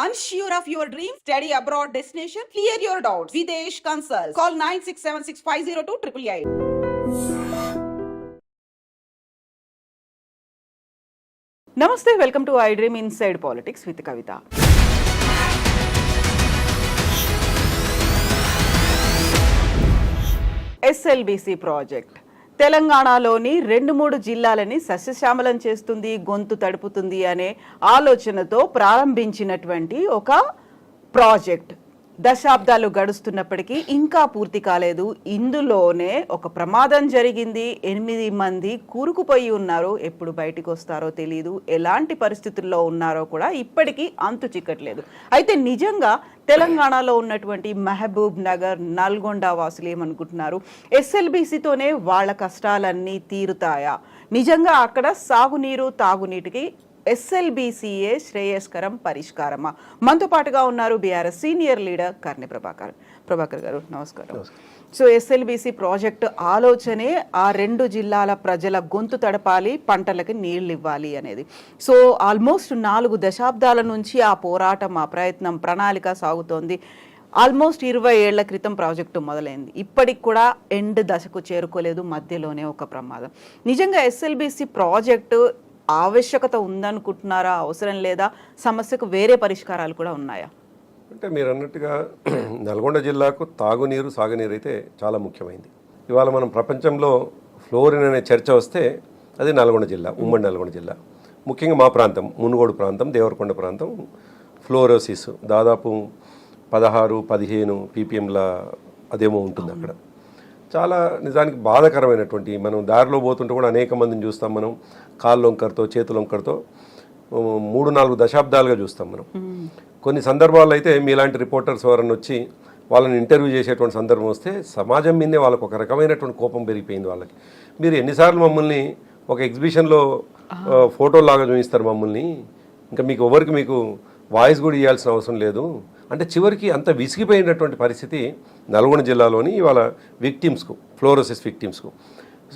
Unsure of your dream? Study abroad destination? Clear your doubts. Videsh Consult. Call 9676502888. నమస్తే, welcome to I dream inside politics with Kavitha. SLBC project తెలంగాణలోని 2-3 జిల్లాలని సస్యశ్యామలం చేస్తుంది, గొంతు తడుపుతుంది అనే ఆలోచనతో ప్రారంభించినటువంటి ఒక ప్రాజెక్ట్ దశాబ్దాలు గడుస్తున్నప్పటికీ ఇంకా పూర్తి కాలేదు. ఇందులోనే ఒక ప్రమాదం జరిగింది. 8 మంది కూరుకుపోయి ఉన్నారు. ఎప్పుడు బయటికి వస్తారో తెలియదు, ఎలాంటి పరిస్థితుల్లో ఉన్నారో కూడా ఇప్పటికీ అంతు చిక్కట్లేదు. అయితే నిజంగా తెలంగాణలో ఉన్నటువంటి మహబూబ్ నగర్, నల్గొండ వాసులు ఏమనుకుంటున్నారు? ఎస్ఎల్బిసితోనే వాళ్ళ కష్టాలన్నీ తీరుతాయా? నిజంగా అక్కడ సాగునీరు, తాగునీటికి ఎస్ఎల్బిసిఏ శ్రేయస్కరం పరిష్కారమా? మనతో పాటుగా ఉన్నారు BRS senior leader Karne Prabhakar గారు. నమస్కారం. సో ఎస్ఎల్బిసి ప్రాజెక్టు ఆలోచనే ఆ 2 జిల్లాల ప్రజల గొంతు తడపాలి, పంటలకి నీళ్ళు ఇవ్వాలి అనేది. సో ఆల్మోస్ట్ 4 దశాబ్దాల నుంచి ఆ పోరాటం, ఆ ప్రయత్నం, ప్రణాళిక సాగుతోంది. ఆల్మోస్ట్ 20 ఏళ్ల క్రితం ప్రాజెక్టు మొదలైంది. ఇప్పటికి కూడా ఎండ్ దశకు చేరుకోలేదు, మధ్యలోనే ఒక ప్రమాదం. నిజంగా ఎస్ఎల్బిసి ప్రాజెక్టు ఆవశ్యకత ఉందనుకుంటున్నారా? అవసరం లేదా? సమస్యకు వేరే పరిష్కారాలు కూడా ఉన్నాయా? అంటే మీరు అన్నట్టుగా నల్గొండ జిల్లాకు తాగునీరు, సాగునీరు అయితే చాలా ముఖ్యమైనది. ఇవాళ మనం ప్రపంచంలో ఫ్లోరిన్ అనే చర్చ వస్తే అది నల్గొండ జిల్లా, ఉమ్మడి నల్గొండ జిల్లా. ముఖ్యంగా మా ప్రాంతం, మునుగోడు ప్రాంతం, దేవరకొండ ప్రాంతం ఫ్లోరోసిస్ దాదాపు 16-15 ppmల అదేమో ఉంటుంది అక్కడ. చాలా నిజానికి బాధాకరమైనటువంటి, మనం దారిలో పోతుంటే కూడా అనేక మందిని చూస్తాం. మనం కాళ్ళొంకరతో, చేతులొంకరతో 3-4 దశాబ్దాలుగా చూస్తాం మనం. కొన్ని సందర్భాల్లో అయితే మీలాంటి రిపోర్టర్స్ ఎవరన్నా వచ్చి వాళ్ళని ఇంటర్వ్యూ చేసేటువంటి సందర్భం వస్తే సమాజం మీదే వాళ్ళకు ఒక రకమైనటువంటి కోపం పెరిగిపోయింది వాళ్ళకి. మీరు ఎన్నిసార్లు మమ్మల్ని ఒక ఎగ్జిబిషన్లో ఫోటోలాగా చూపిస్తారు మమ్మల్ని, ఇంకా మీకు వాయిస్ కూడా ఇవ్వాల్సిన అవసరం లేదు అంటే చివరికి అంత విసిగిపోయినటువంటి పరిస్థితి నల్గొండ జిల్లాలోని ఇవాళ విక్టిమ్స్కు, ఫ్లోరోసిస్ విక్టిమ్స్కు.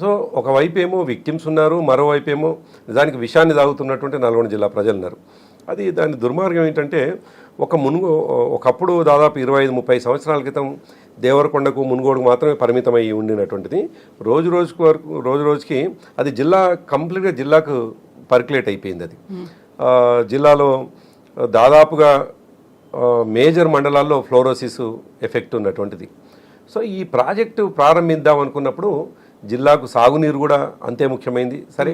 సో ఒకవైపు ఏమో విక్టిమ్స్ ఉన్నారు, మరోవైపు ఏమో దానికి విషాన్ని తాగుతున్నటువంటి నల్గొండ జిల్లా ప్రజలు ఉన్నారు. అది దాని దుర్మార్గం ఏంటంటే ఒకప్పుడు దాదాపు 25-30 సంవత్సరాల క్రితం దేవరకొండకు, మునుగోడుకు మాత్రమే పరిమితమై ఉండినటువంటిది రోజు రోజుకి అది కంప్లీట్గా జిల్లాకు పర్క్యులేట్ అయిపోయింది. అది జిల్లాలో దాదాపుగా మేజర్ మండలాల్లో ఫ్లోరోసిస్ ఎఫెక్ట్ ఉన్నటువంటిది. సో ఈ ప్రాజెక్టు ప్రారంభిద్దాం అనుకున్నప్పుడు జిల్లాకు సాగునీరు కూడా అంతే ముఖ్యమైంది. సరే,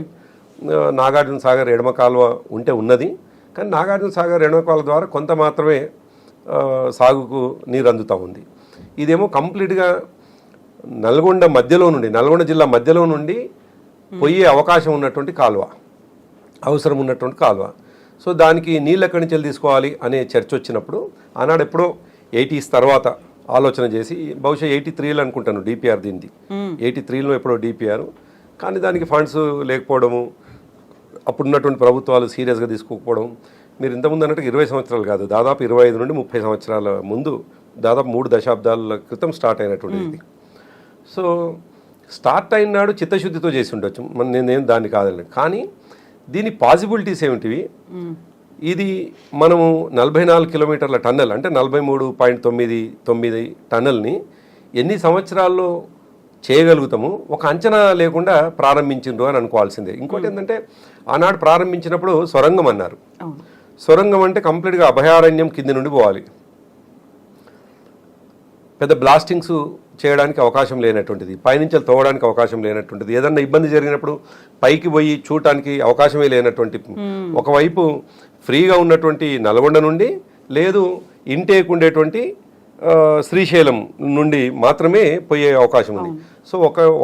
నాగార్జున సాగర్ ఎడమ కాలువ ఉంటే ఉన్నది, కానీ నాగార్జున సాగర్ ఎడమ కాలువ ద్వారా కొంత మాత్రమే సాగుకు నీరు అందుతూ ఉంది. ఇదేమో కంప్లీట్గా నల్గొండ జిల్లా మధ్యలో నుండి పోయే అవకాశం ఉన్నటువంటి కాలువ, అవసరం ఉన్నటువంటి కాలువ. సో దానికి నీళ్ళు ఎక్కడి నుంచి తీసుకోవాలి అనే చర్చ వచ్చినప్పుడు ఆనాడు ఎప్పుడో 80s తర్వాత ఆలోచన చేసి, బహుశా 83లో అనుకుంటాను డిపిఆర్, దీనిది 83లో ఎప్పుడో డిపిఆర్, కానీ దానికి ఫండ్స్ లేకపోవడము, అప్పుడున్నటువంటి ప్రభుత్వాలు సీరియస్గా తీసుకోకపోవడం. మీరు ఇంతకుముందు అన్నట్టు 20 సంవత్సరాలు కాదు, దాదాపు 25 నుండి 30 సంవత్సరాల ముందు, దాదాపు 3 దశాబ్దాల క్రితం స్టార్ట్ అయినటువంటిది ఇది. సో స్టార్ట్ అయిన నాడు చిత్తశుద్ధితో చేసి ఉండొచ్చు, నేనేం దాన్ని కాదని. కానీ దీని పాసిబిలిటీస్ ఏమిటివి? ఇది మనము 44 కిలోమీటర్ల టన్నెల్ అంటే 43.99 టన్నెల్ని ఎన్ని సంవత్సరాల్లో చేయగలుగుతాము ఒక అంచనా లేకుండా ప్రారంభించిండ్రు అని అనుకోవాల్సిందే. ఇంకోటి ఏంటంటే ఆనాడు ప్రారంభించినప్పుడు సొరంగం అన్నారు. సొరంగం అంటే కంప్లీట్గా అభయారణ్యం కింది నుండి పోవాలి, పెద్ద బ్లాస్టింగ్స్ చేయడానికి అవకాశం లేనటువంటిది, పైనుంచి తోవడానికి అవకాశం లేనటువంటిది, ఏదన్నా ఇబ్బంది జరిగినప్పుడు పైకి పోయి చూడటానికి అవకాశమే లేనటువంటి, ఒకవైపు ఫ్రీగా ఉన్నటువంటి నల్గొండ నుండి, లేదు ఇంటేక్ ఉండేటువంటి శ్రీశైలం నుండి మాత్రమే పోయే అవకాశం ఉంది. సో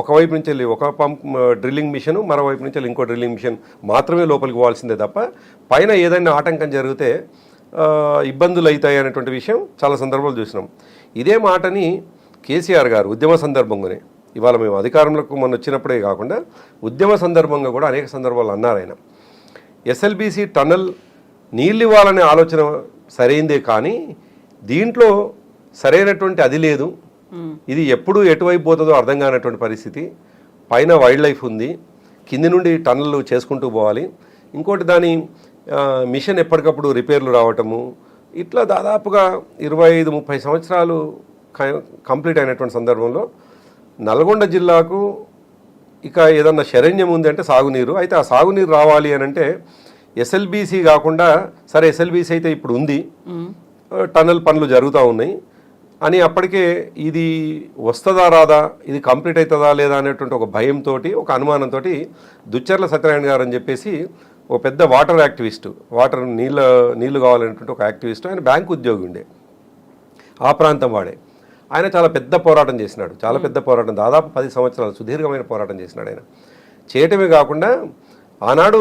ఒకవైపు నుంచి వెళ్ళి ఒక పంప్ డ్రిల్లింగ్ మిషన్, మరోవైపు నుంచి వెళ్ళి ఇంకో డ్రిల్లింగ్ మిషన్ మాత్రమే లోపలికి పోవాల్సిందే తప్ప పైన ఏదైనా ఆటంకం జరిగితే ఇబ్బందులు అవుతాయి అనేటువంటి విషయం చాలా సందర్భాలు చూసినాం. ఇదే మాటని కేసీఆర్ గారు ఉద్యమ సందర్భంగానే, ఇవాళ మేము అధికారంలోకి మొన్న వచ్చినప్పుడే కాకుండా ఉద్యమ సందర్భంగా కూడా అనేక సందర్భాలు అన్నారు ఆయన. ఎస్ఎల్బిసి టన్నల్ నీళ్ళు ఇవ్వాలనే ఆలోచన సరైందే, కానీ దీంట్లో సరైనటువంటి అది లేదు, ఇది ఎప్పుడు ఎటువైపు పోతుందో అర్థం కానటువంటి పరిస్థితి. పైన వైల్డ్ లైఫ్ ఉంది, కింది నుండి టన్నల్ చేసుకుంటూ పోవాలి. ఇంకోటి దాని మిషన్ ఎప్పటికప్పుడు రిపేర్లు రావటము, ఇట్లా దాదాపుగా 25-30 సంవత్సరాలు కంప్లీట్ అయినటువంటి సందర్భంలో నల్గొండ జిల్లాకు ఇక ఏదన్నా శరణ్యం ఉంది అంటే సాగునీరు. అయితే ఆ సాగునీరు రావాలి అని అంటే ఎస్ఎల్బీసీ కాకుండా, సరే ఎస్ఎల్బీసీ అయితే ఇప్పుడు ఉంది, టన్నల్ పనులు జరుగుతూ ఉన్నాయి అని అప్పటికే ఇది వస్తుందా రాదా, ఇది కంప్లీట్ అవుతుందా లేదా అనేటువంటి ఒక భయంతో, ఒక అనుమానంతో దుచ్చర్ల సత్యనారాయణ గారు అని చెప్పేసి ఒక పెద్ద వాటర్ యాక్టివిస్టు, నీళ్లు కావాలనేటువంటి ఒక యాక్టివిస్టు, ఆయన బ్యాంకు ఉద్యోగి ఉండే, ఆ ప్రాంతం వాడే. ఆయన చాలా పెద్ద పోరాటం చేసినాడు, చాలా పెద్ద పోరాటం, దాదాపు 10 సంవత్సరాలు సుదీర్ఘమైన పోరాటం చేసినాడు. ఆయన చేయటమే కాకుండా ఆనాడు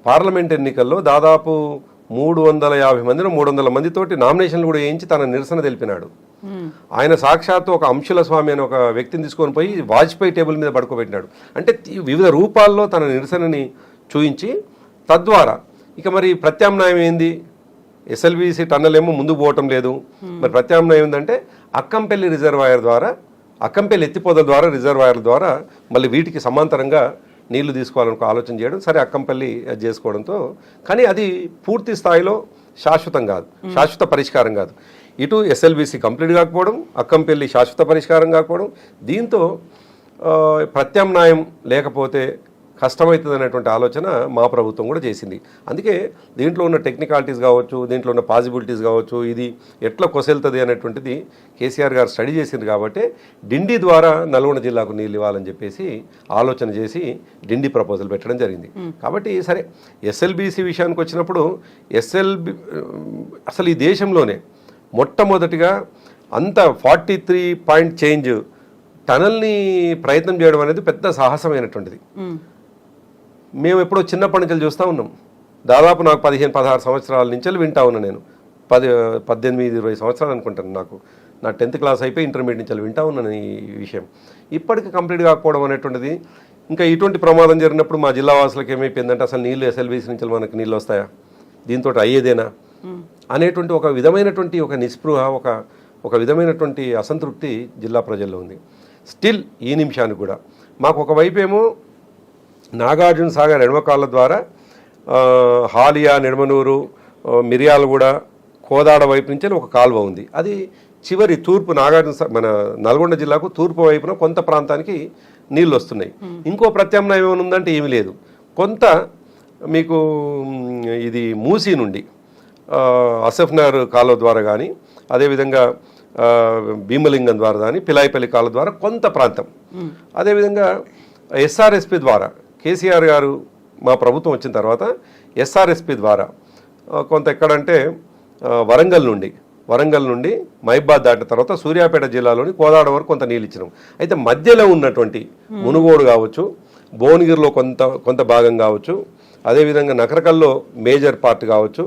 పార్లమెంట్ ఎన్నికల్లో దాదాపు 350 మందిలో 300 మందితోటి నామినేషన్లు కూడా వేయించి తన నిరసన తెలిపినాడు. ఆయన సాక్షాత్తు ఒక అంశుల స్వామి అని ఒక వ్యక్తిని తీసుకొని పోయి వాజ్పేయి టేబుల్ మీద పడుకోబెట్టినాడు. అంటే వివిధ రూపాల్లో తన నిరసనని చూయించి, తద్వారా ఇక మరి ప్రత్యామ్నాయం ఏంది, ఎస్ఎల్బీసీ టన్నల్ ఏమో ముందుకు పోవటం లేదు, మరి ప్రత్యామ్నాయం ఏంటంటే అక్కంపల్లి రిజర్వాయర్ ద్వారా, అక్కంపల్లి ఎత్తిపోతల ద్వారా, రిజర్వాయర్ల ద్వారా మళ్ళీ వీటికి సమాంతరంగా నీళ్లు తీసుకోవాలని ఆలోచన చేయడం. సరే అక్కంపల్లి చేసుకోవడంతో, కానీ అది పూర్తి స్థాయిలో శాశ్వతం కాదు, శాశ్వత పరిష్కారం కాదు. ఇటు ఎస్ఎల్బీసీ కంప్లీట్ కాకపోవడం, అక్కంపల్లి శాశ్వత పరిష్కారం కాకపోవడం, దీంతో ప్రత్యామ్నాయం లేకపోతే కష్టమవుతుంది అనేటువంటి ఆలోచన మా ప్రభుత్వం కూడా చేసింది. అందుకే దీంట్లో ఉన్న టెక్నికాలిటీస్ కావచ్చు, దీంట్లో ఉన్న పాసిబిలిటీస్ కావచ్చు, ఇది ఎట్లా కొసెళ్తుంది అనేటువంటిది కేసీఆర్ గారు స్టడీ చేసింది. కాబట్టి డిండి ద్వారా నల్గొండ జిల్లాకు నీళ్ళు ఇవ్వాలని చెప్పేసి ఆలోచన చేసి డిండి ప్రపోజల్ పెట్టడం జరిగింది. కాబట్టి సరే ఎస్ఎల్బీసీ విషయానికి వచ్చినప్పుడు, అసలు ఈ దేశంలోనే మొట్టమొదటిగా అంత 43 పాయింట్ చేంజ్ టనల్ని ప్రయత్నం చేయడం అనేది పెద్ద సాహసమైనటువంటిది. మేము ఎప్పుడో చిన్నప్పటి నుంచి చూస్తూ ఉన్నాం. దాదాపు నాకు 15-16 సంవత్సరాల నుంచి వింటా ఉన్నా. నేను 18-20 సంవత్సరాలు అనుకుంటాను. నా 10th క్లాస్ అయిపోయి ఇంటర్మీడియట్ నుంచి వింటా ఉన్నాను ఈ విషయం. ఇప్పటికీ కంప్లీట్ కాకపోవడం అనేటువంటిది, ఇంకా ఇటువంటి ప్రమాదం జరిగినప్పుడు మా జిల్లా వాసులకు ఏమైపోయిందంటే, అసలు నీళ్ళు ఎస్ఎల్బీసీ నుంచి మనకు నీళ్ళు వస్తాయా, దీంతో అయ్యేదేనా అనేటువంటి ఒక విధమైనటువంటి ఒక నిస్పృహ, ఒక విధమైనటువంటి అసంతృప్తి జిల్లా ప్రజల్లో ఉంది. స్టిల్ ఈ నిమిషానికి కూడా మాకు ఒకవైపు ఏమో నాగార్జున సాగర్ ఎడమకాళ్ళ ద్వారా హాలియా, నిడమనూరు, మిర్యాలగూడ, కోదాడ వైపు నుంచి ఒక కాలువ ఉంది. అది చివరి తూర్పు మన నల్గొండ జిల్లాకు తూర్పు వైపున కొంత ప్రాంతానికి నీళ్ళు వస్తున్నాయి. ఇంకో ప్రత్యామ్నాయం ఏమైనా ఉందంటే ఏమీ లేదు. కొంత మీకు ఇది మూసీ నుండి అసఫ్నగర్ కాలువ ద్వారా కానీ, అదేవిధంగా భీమలింగం ద్వారా కానీ, పిలాయిపల్లి కాలువ ద్వారా కొంత ప్రాంతం, అదేవిధంగా ఎస్ఆర్ఎస్పి ద్వారా కేసీఆర్ గారు మా ప్రభుత్వం వచ్చిన తర్వాత ఎస్ఆర్ఎస్పి ద్వారా కొంత ఎక్కడంటే వరంగల్ నుండి మహిబాద్ దాటిన తర్వాత సూర్యాపేట జిల్లాలోని కోదాడ వరకు కొంత నీళ్ళు ఇచ్చినాం. అయితే మధ్యలో ఉన్నటువంటి మునుగోడు కావచ్చు, భువనగిరిలో కొంత భాగం కావచ్చు, అదేవిధంగా నకరకల్లో మేజర్ పార్ట్ కావచ్చు,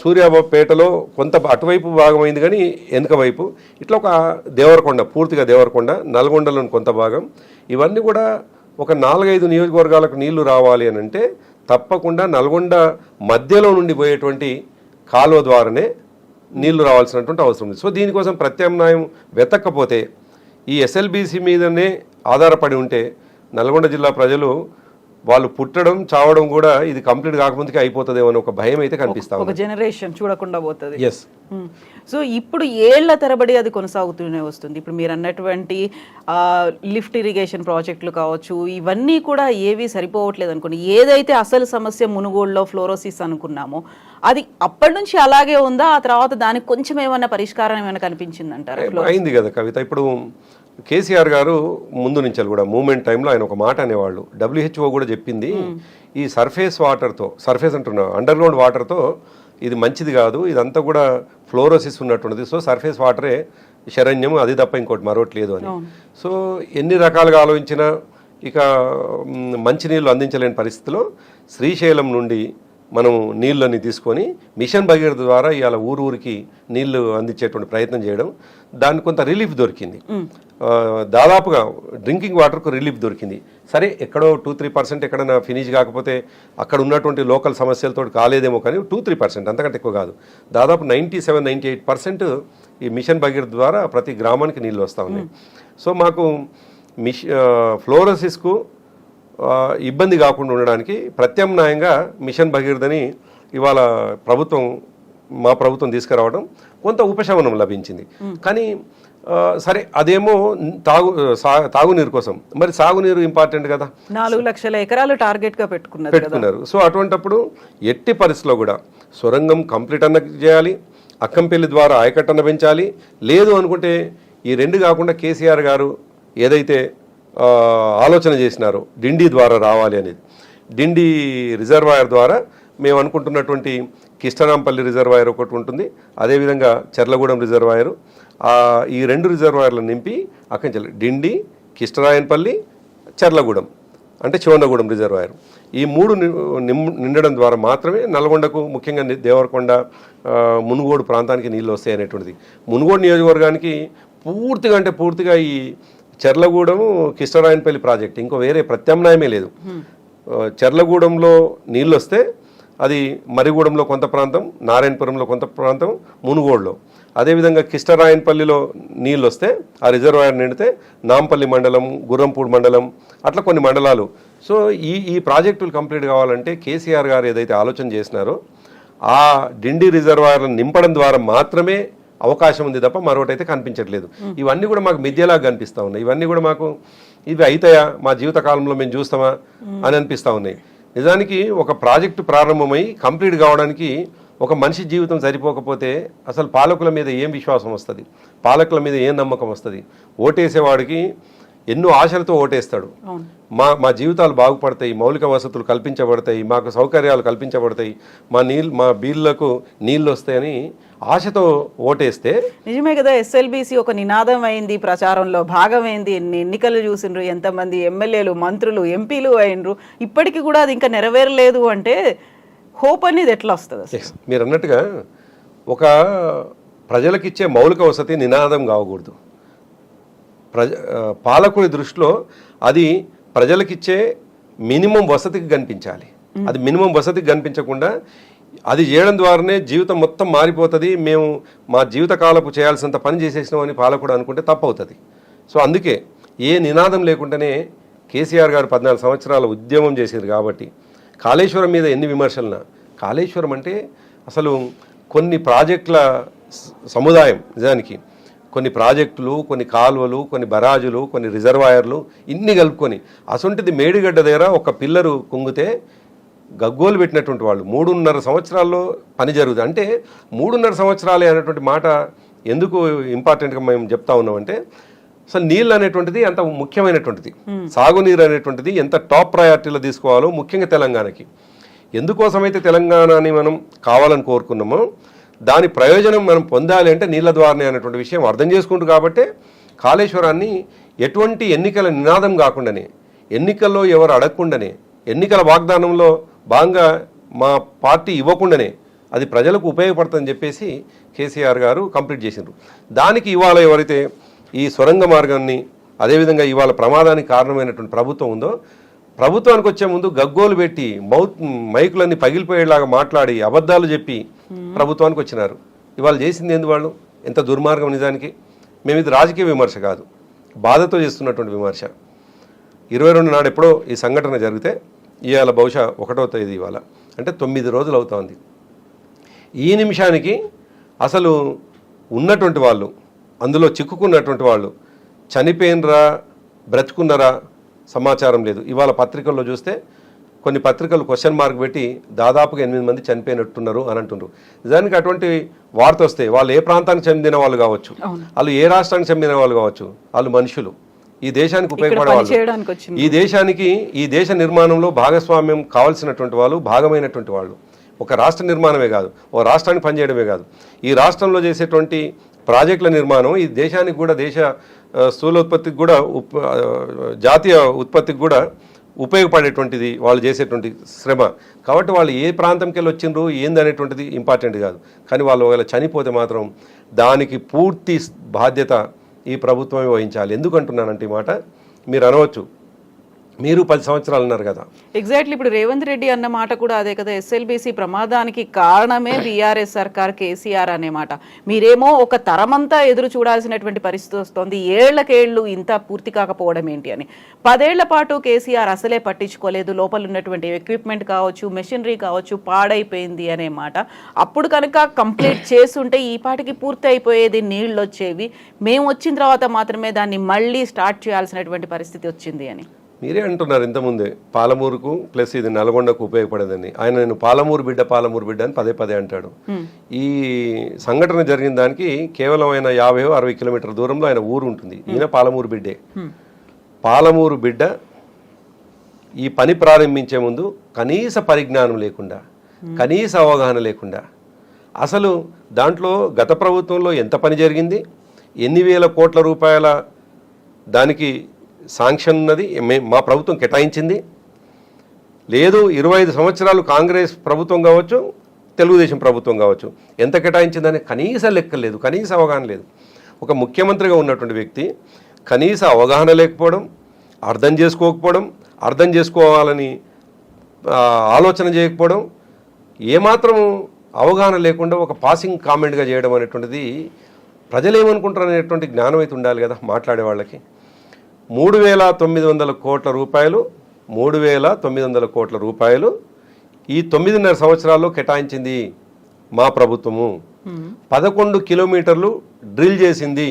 సూర్యాపేటలో కొంత అటువైపు భాగమైంది కానీ వెనుక వైపు, ఇట్లా ఒక దేవరకొండ, పూర్తిగా దేవరకొండ, నల్గొండలోని కొంత భాగం, ఇవన్నీ కూడా ఒక 4-5 నియోజకవర్గాలకు నీళ్లు రావాలి అని అంటే తప్పకుండా నల్గొండ మధ్యలో నుండి పోయేటువంటి కాలువ ద్వారానే నీళ్లు రావాల్సినటువంటి అవసరం ఉంది. సో దీనికోసం ప్రత్యామ్నాయం వెతక్కపోతే, ఈ ఎస్ఎల్బీసీ మీదనే ఆధారపడి ఉంటే నల్గొండ జిల్లా ప్రజలు వాళ్ళు పుట్టడం చావడం కూడా ఇది కంప్లీట్ కాకముందుకే అయిపోతుందేమో అని ఒక భయం అయితే కనిపిస్తాం. ఒక జనరేషన్ చూడకుండా పోతుంది. ఎస్. సో ఇప్పుడు ఏళ్ల తరబడి అది కొనసాగుతూనే వస్తుంది. ఇప్పుడు మీరు అన్నటువంటి లిఫ్ట్ ఇరిగేషన్ ప్రాజెక్టులు కావచ్చు, ఇవన్నీ కూడా ఏవి సరిపోవట్లేదు అనుకోండి. ఏదైతే అసలు సమస్య మునుగోడులో ఫ్లోరోసిస్ అనుకున్నామో అది అప్పటి నుంచి అలాగే ఉందా, ఆ తర్వాత దానికి కొంచెం ఏమైనా పరిష్కారం ఏమైనా కనిపించింది అంటారా? అయింది కదా కవిత. ఇప్పుడు కేసీఆర్ గారు ముందు నుంచి కూడా మూమెంట్ టైంలో ఆయన ఒక మాట అనేవాళ్ళు, WHO కూడా చెప్పింది, ఈ సర్ఫేస్ అంటున్నా అండర్గ్రౌండ్ వాటర్తో ఇది మంచిది కాదు, ఇదంతా కూడా ఫ్లోరోసిస్ ఉన్నటువంటిది, సో సర్ఫేస్ వాటరే శరణ్యం, అది తప్ప ఇంకోటి మరొకట్లేదు అని. సో ఎన్ని రకాలుగా ఆలోచించినా ఇక మంచినీళ్ళు అందించలేని పరిస్థితిలో శ్రీశైలం నుండి మనం నీళ్ళని తీసుకొని మిషన్ భగీరథ ద్వారా ఇవాళ ఊరికి నీళ్లు అందించేటువంటి ప్రయత్నం చేయడం, దానికి కొంత రిలీఫ్ దొరికింది. దాదాపుగా డ్రింకింగ్ వాటర్కు రిలీఫ్ దొరికింది. సరే ఎక్కడో 2-3% ఎక్కడైనా ఫినిష్ కాకపోతే అక్కడ ఉన్నటువంటి లోకల్ సమస్యలతో కాలేదేమో, కానీ 2-3% అంతకంటే ఎక్కువ కాదు. దాదాపు 97-98% ఈ మిషన్ భగీరథ ద్వారా ప్రతి గ్రామానికి నీళ్ళు వస్తూ ఉన్నాయి. సో మాకు ఫ్లోరోసిస్కు ఇబ్బంది కాకుండా ఉండడానికి ప్రత్యామ్నాయంగా మిషన్ భగీరథని ఇవాళ ప్రభుత్వం మా ప్రభుత్వం తీసుకురావడం కొంత ఉపశమనం లభించింది. కానీ సరే అదేమో తాగునీరు కోసం, మరి సాగునీరు ఇంపార్టెంట్ కదా. 4 లక్షల ఎకరాలు టార్గెట్ గా పెట్టుకున్నారు. సో అటువంటప్పుడు ఎట్టి పరిస్థితిలో కూడా సొరంగం కంప్లీట్ అన్న చేయాలి, అక్కంపల్లి ద్వారా ఆయకట్టన్న పెంచాలి. లేదు అనుకుంటే ఈ రెండు కాకుండా కేసీఆర్ గారు ఏదైతే ఆలోచన చేసినారో డిండి ద్వారా రావాలి అనేది, డిండి రిజర్వాయర్ ద్వారా మేము అనుకుంటున్నటువంటి కిష్టరాంపల్లి రిజర్వాయర్ ఒకటి ఉంటుంది, అదేవిధంగా చెర్లగూడెం రిజర్వాయరు, ఈ 2 రిజర్వాయర్లను నింపి అక్కడి డిండి, కిష్టరాయన్పల్లి, చెర్లగూడెం అంటే చివన్నగూడెం రిజర్వాయర్, ఈ 3 నిండడం ద్వారా మాత్రమే నల్గొండకు, ముఖ్యంగా దేవరకొండ, మునుగోడు ప్రాంతానికి నీళ్ళు వస్తాయి అనేటువంటిది. మునుగోడు నియోజకవర్గానికి పూర్తిగా ఈ చెర్లగూడెం, కిష్టరాయన్పల్లి ప్రాజెక్ట్, ఇంకో వేరే ప్రత్యామ్నాయమే లేదు. చెర్లగూడెంలో నీళ్ళు వస్తే అది మరిగూడెంలో కొంత ప్రాంతం, నారాయణపురంలో కొంత ప్రాంతం, మునుగోడులో, అదేవిధంగా కిష్టరాయన్పల్లిలో నీళ్ళు వస్తే ఆ రిజర్వాయర్ నిండితే నాంపల్లి మండలం, గుర్రంపూడి మండలం, అట్లా కొన్ని మండలాలు. సో ఈ ప్రాజెక్టులు కంప్లీట్ కావాలంటే కేసీఆర్ గారు ఏదైతే ఆలోచన చేసినారో ఆ డిండి రిజర్వాయర్లను నింపడం ద్వారా మాత్రమే అవకాశం ఉంది తప్ప మరొకటి అయితే కనిపించట్లేదు. ఇవన్నీ కూడా మాకు మిథ్యలాగా కనిపిస్తూ ఉన్నాయి. ఇవన్నీ కూడా మాకు ఇవి అవుతాయా, మా జీవిత కాలంలో మేము చూస్తామా అని అనిపిస్తూ ఉన్నాయి. నిజానికి ఒక ప్రాజెక్టు ప్రారంభమై కంప్లీట్ కావడానికి ఒక మనిషి జీవితం సరిపోకపోతే అసలు పాలకుల మీద ఏం విశ్వాసం వస్తుంది, పాలకుల మీద ఏం నమ్మకం వస్తుంది? ఓటేసేవాడికి ఎన్నో ఆశలతో ఓటేస్తాడు. మా జీవితాలు బాగుపడతాయి, మౌలిక వసతులు కల్పించబడతాయి, మాకు సౌకర్యాలు కల్పించబడతాయి, మా బీళ్లకు నీళ్ళు వస్తాయని ఆశతో ఓటేస్తే. నిజమే కదా, ఎస్ఎల్బీసీ ఒక నినాదం అయింది, ప్రచారంలో భాగమైంది, ఎన్నికలు చూసిండ్రు, ఎంతమంది ఎమ్మెల్యేలు, మంత్రులు, ఎంపీలు అయినరు, ఇప్పటికీ కూడా అది ఇంకా నెరవేరలేదు అంటే హోప్ అనేది ఎట్లా వస్తుంది? మీరు అన్నట్టుగా ఒక ప్రజలకిచ్చే మౌలిక వసతి నినాదం కావకూడదు. పాలకుడి దృష్టిలో అది ప్రజలకిచ్చే మినిమం వసతికి కనిపించాలి. అది మినిమం వసతికి కనిపించకుండా అది చేయడం ద్వారానే జీవితం మొత్తం మారిపోతుంది, మేము మా జీవితకాలపు చేయాల్సినంత పని చేసేసినామని పాలకుడు అనుకుంటే తప్పు అవుతుంది. సో అందుకే ఏ నినాదం లేకుండానే కేసీఆర్ గారు 14 సంవత్సరాల ఉద్యమం చేశారు. కాబట్టి కాళేశ్వరం మీద ఎన్ని విమర్శలున్నా, కాళేశ్వరం అంటే అసలు కొన్ని ప్రాజెక్టుల సముదాయం. నిజానికి కొన్ని ప్రాజెక్టులు, కొన్ని కాలువలు, కొన్ని బరాజులు, కొన్ని రిజర్వాయర్లు ఇన్ని కలుపుకొని అసొంటిది మేడిగడ్డ దగ్గర ఒక పిల్లరు కుంగితే గగ్గోలు పెట్టినటువంటి వాళ్ళు 3.5 సంవత్సరాల్లో పని జరుగుతుంది. అంటే 3.5 సంవత్సరాలే అనేటువంటి మాట ఎందుకు ఇంపార్టెంట్గా మేము చెప్తా ఉన్నామంటే, అసలు నీళ్ళు అనేటువంటిది అంత ముఖ్యమైనటువంటిది, సాగునీరు అనేటువంటిది ఎంత టాప్ ప్రయారిటీలో తీసుకోవాలో ముఖ్యంగా తెలంగాణకి. ఎందుకోసమైతే తెలంగాణని మనం కావాలని కోరుకున్నామో దాని ప్రయోజనం మనం పొందాలి అంటే నీళ్ళ ద్వారానే అనేటువంటి విషయం అర్థం చేసుకుంటూ, కాబట్టి కాళేశ్వరాన్ని ఎటువంటి ఎన్నికల నినాదం కాకుండానే, ఎన్నికల్లో ఎవరు అడగకుండానే, ఎన్నికల వాగ్దానంలో భాగంగా మా పార్టీ ఇవ్వకుండానే అది ప్రజలకు ఉపయోగపడుతుందని చెప్పేసి కేసీఆర్ గారు కంప్లీట్ చేసిండ్రు. దానికి ఇవాళ ఎవరైతే ఈ సొరంగ మార్గాన్ని, అదేవిధంగా ఇవాళ ప్రమాదానికి కారణమైనటువంటి ప్రభుత్వం ఉందో, ప్రభుత్వానికి వచ్చే ముందు గగ్గోలు పెట్టి మైకులన్నీ పగిలిపోయేలాగా మాట్లాడి అబద్ధాలు చెప్పి ప్రభుత్వానికి వచ్చినారు. ఇవాళ చేసింది ఏంది వాళ్ళు? ఎంత దుర్మార్గం నిజానికి. మేము ఇది రాజకీయ విమర్శ కాదు, బాధతో చేస్తున్నటువంటి విమర్శ. 22 నాడు ఎప్పుడో ఈ సంఘటన జరిగితే ఇవాళ బహుశా 1వ తేదీ, ఇవాళ అంటే 9 రోజులు అవుతోంది. ఈ నిమిషానికి అసలు ఉన్నటువంటి వాళ్ళు, అందులో చిక్కుకున్నటువంటి వాళ్ళు చనిపోయినరా బ్రతుకున్నారా సమాచారం లేదు. ఇవాళ పత్రికల్లో చూస్తే కొన్ని పత్రికలు క్వశ్చన్ మార్క్ పెట్టి దాదాపుగా 8 మంది చనిపోయినట్టున్నారు అని అంటున్నారు. నిజానికి అటువంటి వార్త వస్తే వాళ్ళు ఏ ప్రాంతానికి చెందిన వాళ్ళు కావచ్చు, వాళ్ళు ఏ రాష్ట్రానికి చెందిన వాళ్ళు కావచ్చు, వాళ్ళు మనుషులు, ఈ దేశానికి ఉపయోగపడే వాళ్ళు, ఈ దేశ నిర్మాణంలో భాగస్వామ్యం కావాల్సినటువంటి వాళ్ళు, భాగమైనటువంటి వాళ్ళు. ఒక రాష్ట్ర నిర్మాణమే కాదు, ఒక రాష్ట్రానికి పనిచేయడమే కాదు, ఈ రాష్ట్రంలో చేసేటువంటి ప్రాజెక్టుల నిర్మాణం ఈ దేశానికి కూడా, దేశ స్థూలోత్పత్తికి కూడా, జాతీయ ఉత్పత్తికి కూడా ఉపయోగపడేటువంటిది వాళ్ళు చేసేటువంటి శ్రమ. కాబట్టి వాళ్ళు ఏ ప్రాంతంకి వెళ్ళి వచ్చిండ్రు ఏందనేటువంటిది ఇంపార్టెంట్ కాదు. కానీ వాళ్ళు ఒకవేళ చనిపోతే మాత్రం దానికి పూర్తి బాధ్యత ఈ ప్రభుత్వమే వహించాలి. ఎందుకంటున్నానంటే ఈ మాట మీరు అనవచ్చు, మీరు 10 సంవత్సరాలు ఉన్నారు కదా. ఎగ్జాక్ట్లీ ఇప్పుడు రేవంత్ రెడ్డి అన్న మాట కూడా అదే కదా, ఎస్ఎల్బిసి ప్రమాదానికి కారణమే బీఆర్ఎస్ సర్కార్, కేసీఆర్ అనే మాట. మీరేమో ఒక తరమంతా ఎదురు చూడాల్సినటువంటి పరిస్థితి వస్తుంది, ఏళ్లకేళ్లు ఇంత పూర్తి కాకపోవడం ఏంటి అని. 10 ఏళ్ల పాటు కేసీఆర్ అసలే పట్టించుకోలేదు, లోపల ఉన్నటువంటి ఎక్విప్మెంట్ కావచ్చు, మెషినరీ కావచ్చు పాడైపోయింది అనే మాట. అప్పుడు కనుక కంప్లీట్ చేస్తుంటే ఈ పాటికి పూర్తి అయిపోయేది, నీళ్ళు వచ్చేవి. మేము వచ్చిన తర్వాత మాత్రమే దాన్ని మళ్ళీ స్టార్ట్ చేయాల్సినటువంటి పరిస్థితి వచ్చింది అని మీరే అంటున్నారు ఇంతకుముందే. పాలమూరుకు ప్లస్ ఇది నల్గొండకు ఉపయోగపడేదని. ఆయన నేను పాలమూరు బిడ్డ అని పదే అంటాడు. ఈ సంఘటన జరిగిన దానికి కేవలం ఆయన 50-60 కిలోమీటర్ల దూరంలో ఆయన ఊరు ఉంటుంది. ఈయన పాలమూరు బిడ్డే. పాలమూరు బిడ్డ ఈ పని ప్రారంభించే ముందు కనీస పరిజ్ఞానం లేకుండా, కనీస అవగాహన లేకుండా, అసలు దాంట్లో గత ప్రభుత్వంలో ఎంత పని జరిగింది, ఎన్ని వేల కోట్ల రూపాయల దానికి శాంక్షన్ ఉన్నది, మా ప్రభుత్వం కేటాయించింది లేదు. 25 సంవత్సరాలు కాంగ్రెస్ ప్రభుత్వం కావచ్చు, తెలుగుదేశం ప్రభుత్వం కావచ్చు, ఎంత కేటాయించిందని కనీస లెక్క లేదు, కనీస అవగాహన లేదు. ఒక ముఖ్యమంత్రిగా ఉన్నటువంటి వ్యక్తి కనీస అవగాహన లేకపోవడం, అర్థం చేసుకోకపోవడం, అర్థం చేసుకోవాలని ఆలోచన చేయకపోవడం, ఏమాత్రం అవగాహన లేకుండా ఒక పాసింగ్ కామెంట్గా చేయడం అనేటువంటిది ప్రజలు ఏమనుకుంటారు అనేటువంటి జ్ఞానం అయితే ఉండాలి కదా మాట్లాడే వాళ్ళకి. 3,900 కోట్ల రూపాయలు 3,900 కోట్ల రూపాయలు ఈ 9.5 సంవత్సరాల్లో కేటాయించింది మా ప్రభుత్వము. 11 కిలోమీటర్లు డ్రిల్ చేసింది.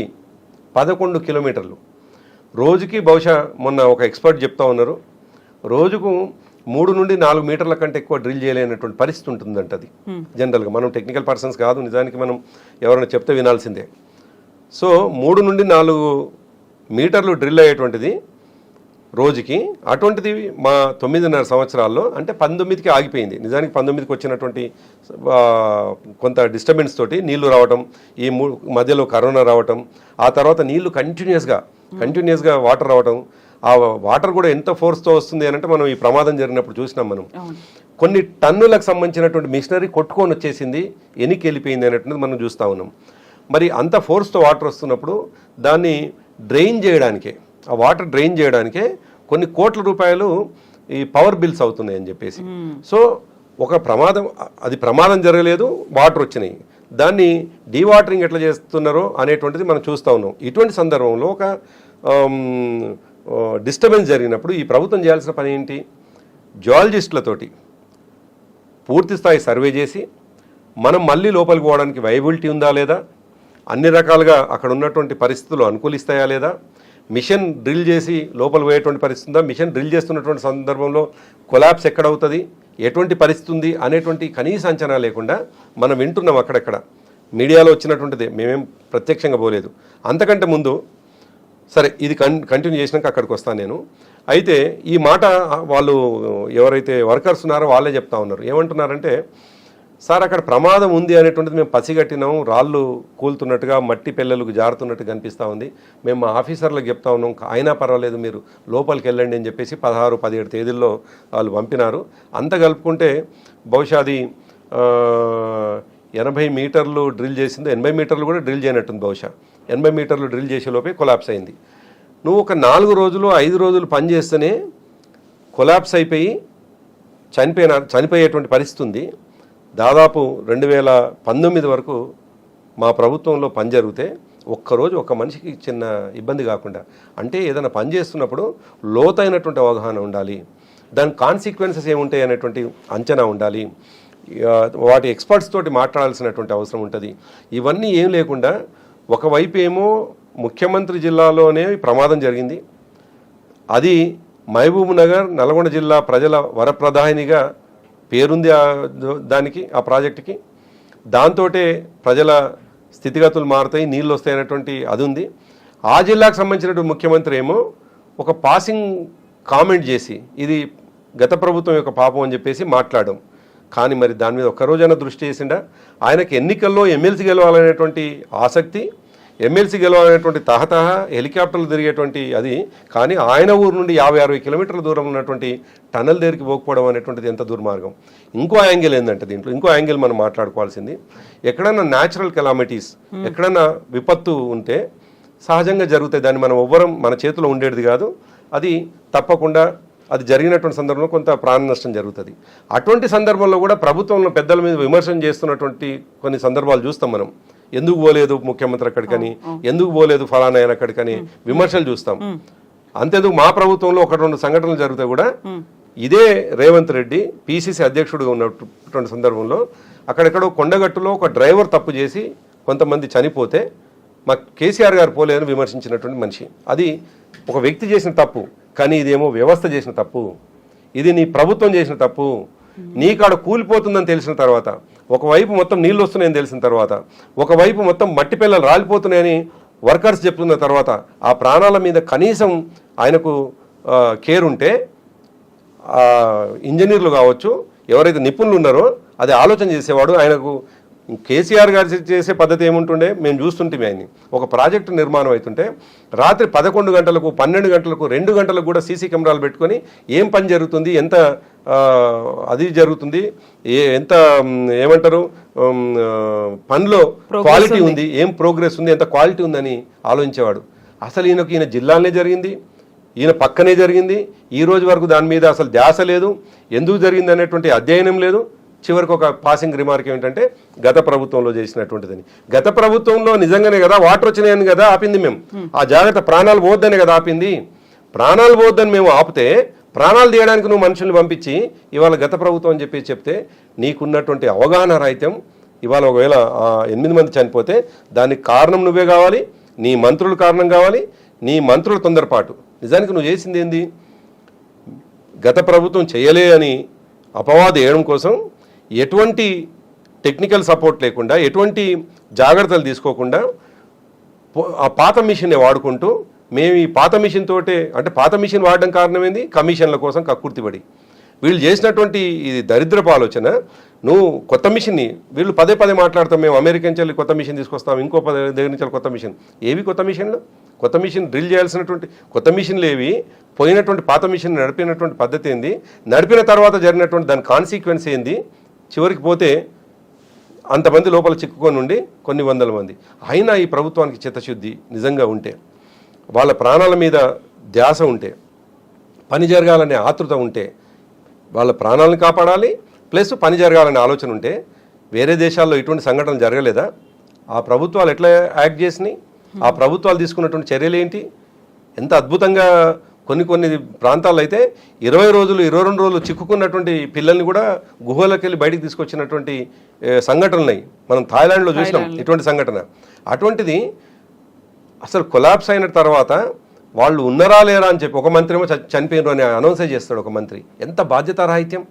11 కిలోమీటర్లు రోజుకి. బహుశా మొన్న ఒక ఎక్స్పర్ట్ చెప్తా ఉన్నారు, రోజుకు 3 నుండి 4 మీటర్ల కంటే ఎక్కువ డ్రిల్ చేయలేనటువంటి పరిస్థితి ఉంటుందంట. అది జనరల్గా మనం టెక్నికల్ పర్సన్స్ కాదు, నిజానికి మనం ఎవరైనా చెప్తే వినాల్సిందే. సో 3 నుండి 4 మీటర్లు డ్రిల్ అయ్యేటువంటిది రోజుకి. అటువంటిది మా 9.5 సంవత్సరాల్లో అంటే 19కి ఆగిపోయింది. నిజానికి 19కి వచ్చినటువంటి కొంత డిస్టర్బెన్స్ తోటి నీళ్లు రావటం, ఈ మధ్యలో కరోనా రావటం, ఆ తర్వాత నీళ్లు కంటిన్యూస్గా వాటర్ రావటం. ఆ వాటర్ కూడా ఎంత ఫోర్స్తో వస్తుంది అని అంటే మనం ఈ ప్రమాదం జరిగినప్పుడు చూసినాం. మనం కొన్ని టన్నులకు సంబంధించినటువంటి మిషనరీ కొట్టుకొని వచ్చేసింది, ఎనికి వెళ్ళిపోయింది అనేటువంటిది మనం చూస్తూ ఉన్నాం. మరి అంత ఫోర్స్తో వాటర్ వస్తున్నప్పుడు దాన్ని డ్రైన్ చేయడానికే, ఆ వాటర్ డ్రైన్ చేయడానికే కొన్ని కోట్ల రూపాయలు ఈ పవర్ బిల్స్ అవుతున్నాయని చెప్పేసి. సో ఒక ప్రమాదం, అది ప్రమాదం జరగలేదు, వాటర్ వచ్చినాయి, దాన్ని డీవాటరింగ్ ఎట్లా చేస్తున్నారో అనేటువంటిది మనం చూస్తూ ఉన్నాం. ఇటువంటి సందర్భంలో ఒక డిస్టర్బెన్స్ జరిగినప్పుడు ఈ ప్రభుత్వం చేయాల్సిన పని ఏంటి? జియాలజిస్టులతోటి పూర్తి స్థాయి సర్వే చేసి మనం మళ్ళీ లోపలికి పోవడానికి వైబిలిటీ ఉందా లేదా, అన్ని రకాలుగా అక్కడ ఉన్నటువంటి పరిస్థితులు అనుకూలిస్తాయా లేదా, మిషన్ డ్రిల్ చేసి లోపల పోయేటువంటి పరిస్థితి ఉందా, మిషన్ డ్రిల్ చేస్తున్నటువంటి సందర్భంలో కొలాప్స్ ఎక్కడవుతుంది, ఎటువంటి పరిస్థితి ఉంది అనేటువంటి కనీస అంచనా లేకుండా మనం వింటున్నాం అక్కడక్కడ మీడియాలో వచ్చినటువంటిది. మేమేం ప్రత్యక్షంగా పోలేదు. అంతకంటే ముందు సరే ఇది కంటిన్యూ చేసినాక అక్కడికి వస్తాను నేను. అయితే ఈ మాట వాళ్ళు ఎవరైతే వర్కర్స్ ఉన్నారో వాళ్ళే చెప్తా ఉన్నారు. ఏమంటున్నారంటే, సార్ అక్కడ ప్రమాదం ఉంది అనేటువంటిది మేము పసిగట్టినాం, రాళ్ళు కూలుతున్నట్టుగా మట్టి పిల్లలకు జారుతున్నట్టు కనిపిస్తూ ఉంది, మేము మా ఆఫీసర్లకు చెప్తా ఉన్నాం, అయినా పర్వాలేదు మీరు లోపలికి వెళ్ళండి అని చెప్పేసి 16-17 తేదీల్లో వాళ్ళు పంపినారు. అంత కలుపుకుంటే బహుశా అది 80 మీటర్లు డ్రిల్ చేసింది, 80 మీటర్లు కూడా డ్రిల్ చేయనట్టుంది. బహుశా 80 మీటర్లు డ్రిల్ చేసే లోపే కొలాప్స్ అయింది. నువ్వు ఒక 4 రోజులు 5 రోజులు పని చేస్తేనే కొలాప్స్ అయిపోయి చనిపోయేటువంటి పరిస్థితి ఉంది. దాదాపు 2019 వరకు మా ప్రభుత్వంలో పని జరిగితే ఒక్కరోజు ఒక్క మనిషికి చిన్న ఇబ్బంది కాకుండా, అంటే ఏదైనా పని చేస్తున్నప్పుడు లోతైనటువంటి అవగాహన ఉండాలి, దాని కాన్సిక్వెన్సెస్ ఏముంటాయి అనేటువంటి అంచనా ఉండాలి, వాటి ఎక్స్పర్ట్స్ తోటి మాట్లాడాల్సినటువంటి అవసరం ఉంటుంది. ఇవన్నీ ఏం లేకుండా ఒకవైపు ఏమో ముఖ్యమంత్రి జిల్లాలోనే ప్రమాదం జరిగింది, అది మహబూబ్ నగర్ నల్గొండ జిల్లా ప్రజల వరప్రధానిగా పేరుంది దానికి, ఆ ప్రాజెక్టుకి. దాంతోటే ప్రజల స్థితిగతులు మారుతాయి, నీళ్ళు వస్తాయి అనేటువంటి అది ఉంది. ఆ జిల్లాకు సంబంధించినటువంటి ముఖ్యమంత్రి ఏమో ఒక పాసింగ్ కామెంట్ చేసి ఇది గత ప్రభుత్వం యొక్క పాపం అని చెప్పేసి మాట్లాడడం. కానీ మరి దాని మీద ఒక్కరోజైనా దృష్టి చేసిండా? ఆయనకి ఎన్నికల్లో ఎమ్మెల్సీ గెలవాలనేటువంటి ఆసక్తి, ఎమ్మెల్సీ గెలవాలనేటువంటి తహతహ, హెలికాప్టర్లు తిరిగేటువంటి అది, కానీ ఆయన ఊరు నుండి 50-60 కిలోమీటర్ల దూరం ఉన్నటువంటి టన్నెల్ దగ్గరికి పోకపోవడం అనేటువంటిది ఎంత దుర్మార్గం. ఇంకో యాంగిల్ ఏంటంటే దీంట్లో ఇంకో యాంగిల్ మనం మాట్లాడుకోవాల్సింది, ఎక్కడన్నా న్యాచురల్ కెలామిటీస్, ఎక్కడన్నా విపత్తు ఉంటే సహజంగా జరుగుతాయి, దాన్ని మనం ఎవ్వరం మన చేతిలో ఉండేది కాదు, అది తప్పకుండా అది జరిగినటువంటి సందర్భంలో కొంత ప్రాణ నష్టం జరుగుతుంది. అటువంటి సందర్భంలో కూడా ప్రభుత్వంలో పెద్దల మీద విమర్శన చేస్తున్నటువంటి కొన్ని సందర్భాలు చూస్తాం మనం. ఎందుకు పోలేదు ముఖ్యమంత్రి అక్కడికని, ఎందుకు పోలేదు ఫలానా ఆయన అక్కడికని విమర్శలు చూస్తాం. అంతేందుకు మా ప్రభుత్వంలో 1-2 సంఘటనలు జరిగితే కూడా ఇదే రేవంత్ రెడ్డి పిసిసి అధ్యక్షుడిగా ఉన్నటువంటి సందర్భంలో అక్కడెక్కడో కొండగట్టులో ఒక డ్రైవర్ తప్పు చేసి కొంతమంది చనిపోతే మా కేసీఆర్ గారు పోలేదని విమర్శించినటువంటి మనిషి. అది ఒక వ్యక్తి చేసిన తప్పు, కానీ ఇదేమో వ్యవస్థ చేసిన తప్పు, ఇది నీ ప్రభుత్వం చేసిన తప్పు. నీకాడ కూలిపోతుందని తెలిసిన తర్వాత, ఒకవైపు మొత్తం నీళ్ళు వస్తున్నాయని తెలిసిన తర్వాత, ఒకవైపు మొత్తం మట్టి పిల్లలు రాలిపోతున్నాయని వర్కర్స్ చెప్తున్న తర్వాత, ఆ ప్రాణాల మీద కనీసం ఆయనకు కేర్ ఉంటే ఇంజనీర్లు కావచ్చు, ఎవరైతే నిపుణులు ఉన్నారో అది ఆలోచన చేసేవాడు. ఆయనకు కేసీఆర్ గారు చేసే పద్ధతి ఏముంటుండే మేము చూస్తుంటే ఆయన్ని. ఒక ప్రాజెక్టు నిర్మాణం అవుతుంటే రాత్రి 11 గంటలకు 12 గంటలకు 2 గంటలకు కూడా సీసీ కెమెరాలు పెట్టుకొని ఏం పని జరుగుతుంది, ఎంత అది జరుగుతుంది, ఎంత ఏమంటారు పనిలో క్వాలిటీ ఉంది, ఏం ప్రోగ్రెస్ ఉంది, ఎంత క్వాలిటీ ఉందని ఆలోచించేవాడు. అసలు ఈయన జిల్లాలోనే జరిగింది, ఈయన పక్కనే జరిగింది, ఈ రోజు వరకు దాని మీద అసలు ధ్యాస లేదు, ఎందుకు జరిగింది అనేటువంటి అధ్యయనం లేదు. చివరికి ఒక పాసింగ్ రిమార్క్ ఏమిటంటే గత ప్రభుత్వంలో చేసినటువంటిదని. గత ప్రభుత్వంలో నిజంగానే కదా వాటర్ వచ్చినాయని కదా ఆపింది మేము, ఆ జాగ్రత్త ప్రాణాలు పోవద్దనే కదా ఆపింది. ప్రాణాలు పోవద్దని మేము ఆపితే ప్రాణాలు తీయడానికి నువ్వు మనుషుల్ని పంపించి ఇవాళ గత ప్రభుత్వం అని చెప్పి చెప్తే నీకున్నటువంటి అవగాహన రాహిత్యం. ఇవాళ ఒకవేళ 8 మంది చనిపోతే దానికి కారణం నువ్వే కావాలి, నీ మంత్రులు కారణం కావాలి, నీ మంత్రుల తొందరపాటు. నిజానికి నువ్వు చేసింది ఏంది? గత ప్రభుత్వం చేయలే అని అపవాదు వేయడం కోసం ఎటువంటి టెక్నికల్ సపోర్ట్ లేకుండా, ఎటువంటి జాగ్రత్తలు తీసుకోకుండా ఆ పాత మిషన్ని వాడుకుంటూ మేము ఈ పాత మిషన్ తోటే, అంటే పాత మిషన్ వాడడం కారణం ఏంది? కమిషన్ల కోసం కక్కుర్తిపడి వీళ్ళు చేసినటువంటి ఇది దరిద్రపు ఆలోచన. నువ్వు కొత్త మిషన్ని వీళ్ళు పదే మాట్లాడతాం, మేము అమెరికా నుంచి కొత్త మిషన్ తీసుకొస్తాం, ఇంకో దగ్గర నుంచి కొత్త మిషన్. ఏవి కొత్త మిషన్లు? కొత్త మిషన్ డ్రిల్ చేయాల్సినటువంటి కొత్త మిషన్లు ఏవి? పోయినటువంటి పాత మిషన్ నడిపినటువంటి పద్ధతి ఏంది? నడిపిన తర్వాత జరిగినటువంటి దాని కాన్సిక్వెన్స్ ఏంది? చివరికి పోతే అంతమంది లోపల చిక్కుకొని ఉండి కొన్ని వందల మంది. అయినా ఈ ప్రభుత్వానికి చిత్తశుద్ధి నిజంగా ఉంటే, వాళ్ళ ప్రాణాల మీద ధ్యాస ఉంటే, పని జరగాలనే ఆతృత ఉంటే, వాళ్ళ ప్రాణాలను కాపాడాలి ప్లస్ పని జరగాలనే ఆలోచన ఉంటే, వేరే దేశాల్లో ఇటువంటి సంఘటనలు జరగలేదా? ఆ ప్రభుత్వాలు ఎట్లా యాక్ట్ చేసినాయి? ఆ ప్రభుత్వాలు తీసుకున్నటువంటి చర్యలు ఏంటి? ఎంత అద్భుతంగా కొన్ని ప్రాంతాల్లో అయితే 20 రోజులు 22 రోజులు చిక్కుకున్నటువంటి పిల్లల్ని కూడా గుహలోకి వెళ్ళి బయటికి తీసుకొచ్చినటువంటి సంఘటనలు ఉన్నాయి. మనం థాయిలాండ్లో చూసినాం ఇటువంటి సంఘటన. అటువంటిది అసలు కొలాప్స్ అయిన తర్వాత వాళ్ళు ఉన్నారా లేరా అని చెప్పి ఒక మంత్రి ఏమో చనిపోయినారు అని అనౌన్సే చేస్తాడు ఒక మంత్రి. ఎంత బాధ్యతారాహిత్యం!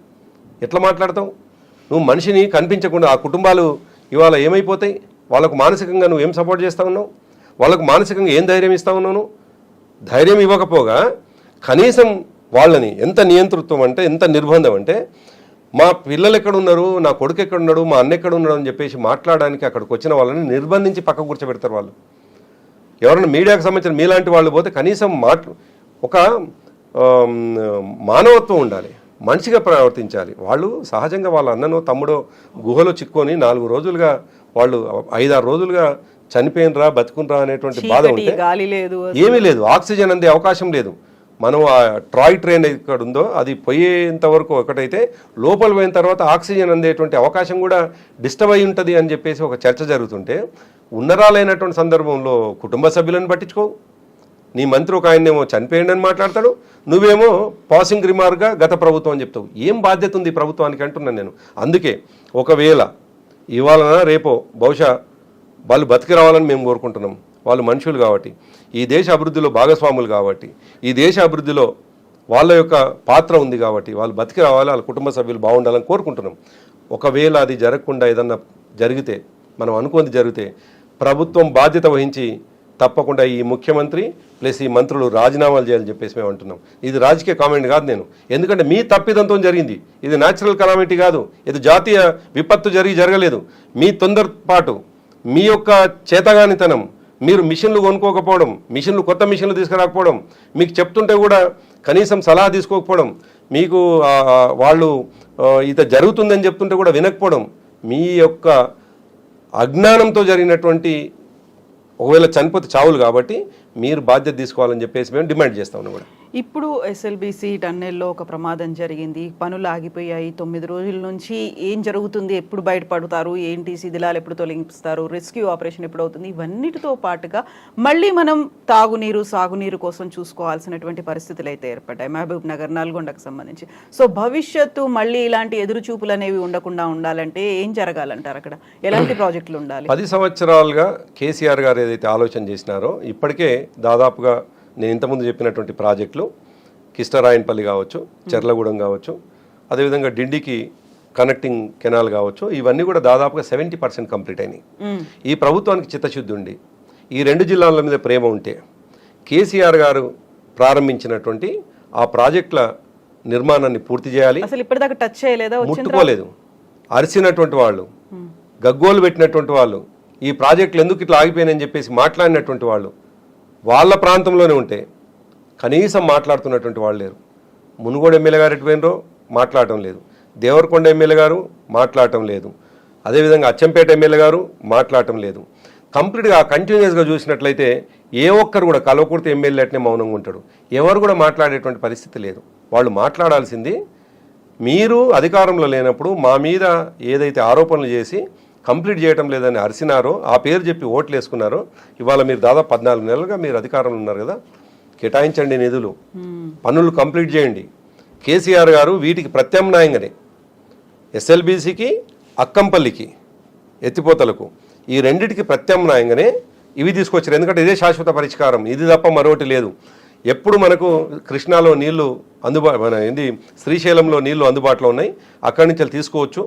ఎట్లా మాట్లాడతావు నువ్వు? మనిషిని కనిపించకుండా ఆ కుటుంబాలు ఇవాళ ఏమైపోతాయి? వాళ్ళకు మానసికంగా నువ్వు ఏం సపోర్ట్ చేస్తా ఉన్నావు? వాళ్ళకు మానసికంగా ఏం ధైర్యం ఇస్తా ఉన్నావు? ధైర్యం ఇవ్వకపోగా కనీసం వాళ్ళని ఎంత నియంతృత్వం అంటే, ఎంత నిర్బంధం అంటే, మా పిల్లలు ఎక్కడున్నారు, నా కొడుకు ఎక్కడున్నాడు, మా అన్న ఎక్కడున్నాడు అని చెప్పేసి మాట్లాడడానికి అక్కడికి వచ్చిన వాళ్ళని నిర్బంధించి పక్కకు కూర్చోబెడతారు వాళ్ళు. ఎవరైనా మీడియాకు సంబంధించిన మీలాంటి వాళ్ళు పోతే కనీసం ఒక మానవత్వం ఉండాలి, మనిషిగా ప్రవర్తించాలి. వాళ్ళు సహజంగా వాళ్ళ అన్ననో తమ్ముడో గుహలో చిక్కుకొని 4 రోజులుగా వాళ్ళు 5-6 రోజులుగా చనిపోయినరా బతుకునరా అనేటువంటి బాధ ఉంటే ఏమీ లేదు, ఆక్సిజన్ అందే అవకాశం లేదు. మనం ఆ ట్రాయ్ ట్రైన్ ఎక్కడ ఉందో అది పోయేంత వరకు ఒకటైతే, లోపల పోయిన తర్వాత ఆక్సిజన్ అందేటువంటి అవకాశం కూడా డిస్టర్బ్ అయి ఉంటుంది అని చెప్పేసి ఒక చర్చ జరుగుతుంటే, ఉన్నరాలైనటువంటి సందర్భంలో కుటుంబ సభ్యులను పట్టించుకోవు. నీ మంత్రి ఒక ఆయనేమో చనిపోయింది అని మాట్లాడతాడు, నువ్వేమో పాసింగ్ రిమార్క్గా గత ప్రభుత్వం అని చెప్తావు. ఏం బాధ్యత ఉంది ప్రభుత్వానికి అంటున్నాను నేను. అందుకే ఒకవేళ ఇవాళ రేపో బహుశా వాళ్ళు బతికి రావాలని మేము కోరుకుంటున్నాం. వాళ్ళు మనుషులు కాబట్టి, ఈ దేశ అభివృద్ధిలో భాగస్వాములు కాబట్టి, ఈ దేశ అభివృద్ధిలో వాళ్ళ యొక్క పాత్ర ఉంది కాబట్టి వాళ్ళు బతికి రావాలి, వాళ్ళ కుటుంబ సభ్యులు బాగుండాలని కోరుకుంటున్నాం. ఒకవేళ అది జరగకుండా ఏదన్నా జరిగితే, మనం అనుకుంది జరిగితే, ప్రభుత్వం బాధ్యత వహించి తప్పకుండా ఈ ముఖ్యమంత్రి ప్లస్ ఈ మంత్రులు రాజీనామాలు చేయాలని చెప్పేసి మేము అంటున్నాం. ఇది రాజకీయ కామెంట్ కాదు నేను, ఎందుకంటే మీ తప్పిదంతో జరిగింది. ఇది న్యాచురల్ కలామిటీ కాదు, ఇది జాతీయ విపత్తు జరగలేదు. మీ తొందరపాటు, మీ యొక్క చేతగానితనం, మీరు మిషన్లు కొనుక్కోకపోవడం, కొత్త మిషన్లు తీసుకురాకపోవడం, మీకు చెప్తుంటే కూడా కనీసం సలహా తీసుకోకపోవడం, మీకు వాళ్ళు ఇది జరుగుతుందని చెప్తుంటే కూడా వినకపోవడం, మీ యొక్క అజ్ఞానంతో జరిగినటువంటి ఒకవేళ చనిపోతే చావులు కాబట్టి మీరు బాధ్యత తీసుకోవాలని చెప్పేసి మేము డిమాండ్ చేస్తా ఉన్నాం కూడా. ఇప్పుడు ఎస్ఎల్బిసి టన్నెల్లో ఒక ప్రమాదం జరిగింది, పనులు ఆగిపోయాయి. 9 రోజుల నుంచి ఏం జరుగుతుంది, ఎప్పుడు బయటపడతారు, ఏంటి శిథిలాలు ఎప్పుడు తొలగిస్తారు, రెస్క్యూ ఆపరేషన్ ఎప్పుడు అవుతుంది, ఇవన్నిటితో పాటుగా మళ్ళీ మనం తాగునీరు సాగునీరు కోసం చూసుకోవాల్సినటువంటి పరిస్థితులు అయితే ఏర్పడ్డాయి మహబూబ్ నగర్ నల్గొండకు సంబంధించి. సో భవిష్యత్తు మళ్ళీ ఇలాంటి ఎదురు చూపులు అనేవి ఉండకుండా ఉండాలంటే ఏం జరగాలంటారు? అక్కడ ఎలాంటి ప్రాజెక్టులు ఉండాలి? 10 సంవత్సరాలుగా కేసీఆర్ గారు ఏదైతే ఆలోచన చేసినారో ఇప్పటికే దాదాపుగా నేను ఇంతకుముందు చెప్పినటువంటి ప్రాజెక్టులు కిష్టరాయన్పల్లి కావచ్చు, చెర్లగూడెం కావచ్చు, అదేవిధంగా డిండికి కనెక్టింగ్ కెనాల్ కావచ్చు, ఇవన్నీ కూడా దాదాపుగా 70% కంప్లీట్ అయినాయి. ఈ ప్రభుత్వానికి చిత్తశుద్ధి ఉండి ఈ 2 జిల్లాల మీద ప్రేమ ఉంటే కేసీఆర్ గారు ప్రారంభించినటువంటి ఆ ప్రాజెక్టుల నిర్మాణాన్ని పూర్తి చేయాలి. అసలు ఇప్పటిదాకా టచ్ చేయలేదా? ముట్టుకోలేదు. అరిసినటువంటి వాళ్ళు, గగ్గోలు పెట్టినటువంటి వాళ్ళు, ఈ ప్రాజెక్టులు ఎందుకు ఇట్లా ఆగిపోయినాయని చెప్పేసి మాట్లాడినటువంటి వాళ్ళు వాళ్ళ ప్రాంతంలోనే ఉంటే కనీసం మాట్లాడుతున్నటువంటి వాళ్ళు లేరు. మునుగోడు ఎమ్మెల్యే గారు ఎటుపోయినరో మాట్లాడటం లేదు, దేవరకొండ ఎమ్మెల్యే గారు మాట్లాడటం లేదు, అదేవిధంగా అచ్చంపేట ఎమ్మెల్యే గారు మాట్లాడటం లేదు. కంప్లీట్గా కంటిన్యూస్గా చూసినట్లయితే ఏ ఒక్కరు కూడా కల్వకుర్తి ఎమ్మెల్యే అట్నే మౌనంగా ఉంటాడు. ఎవరు కూడా మాట్లాడేటువంటి పరిస్థితి లేదు. వాళ్ళు మాట్లాడాల్సింది మీరు అధికారంలో లేనప్పుడు మా మీద ఏదైతే ఆరోపణలు చేసి కంప్లీట్ చేయడం లేదని అరిసినారో, ఆ పేరు చెప్పి ఓట్లు వేసుకున్నారో, ఇవాళ మీరు దాదాపు 14 నెలలుగా మీరు అధికారంలో ఉన్నారు కదా, కేటాయించండి నిధులు, పనులు కంప్లీట్ చేయండి. కేసీఆర్ గారు వీటికి ప్రత్యామ్నాయంగానే ఎస్ఎల్బీసీకి, అక్కంపల్లికి, ఎత్తిపోతలకు ఈ రెండిటికి ప్రత్యామ్నాయంగానే ఇవి తీసుకొచ్చారు. ఎందుకంటే ఇదే శాశ్వత పరిష్కారం, ఇది తప్ప మరొకటి లేదు. ఎప్పుడు మనకు కృష్ణాలో నీళ్లు శ్రీశైలంలో నీళ్లు అందుబాటులో ఉన్నాయి, అక్కడి నుంచి అది తీసుకోవచ్చు.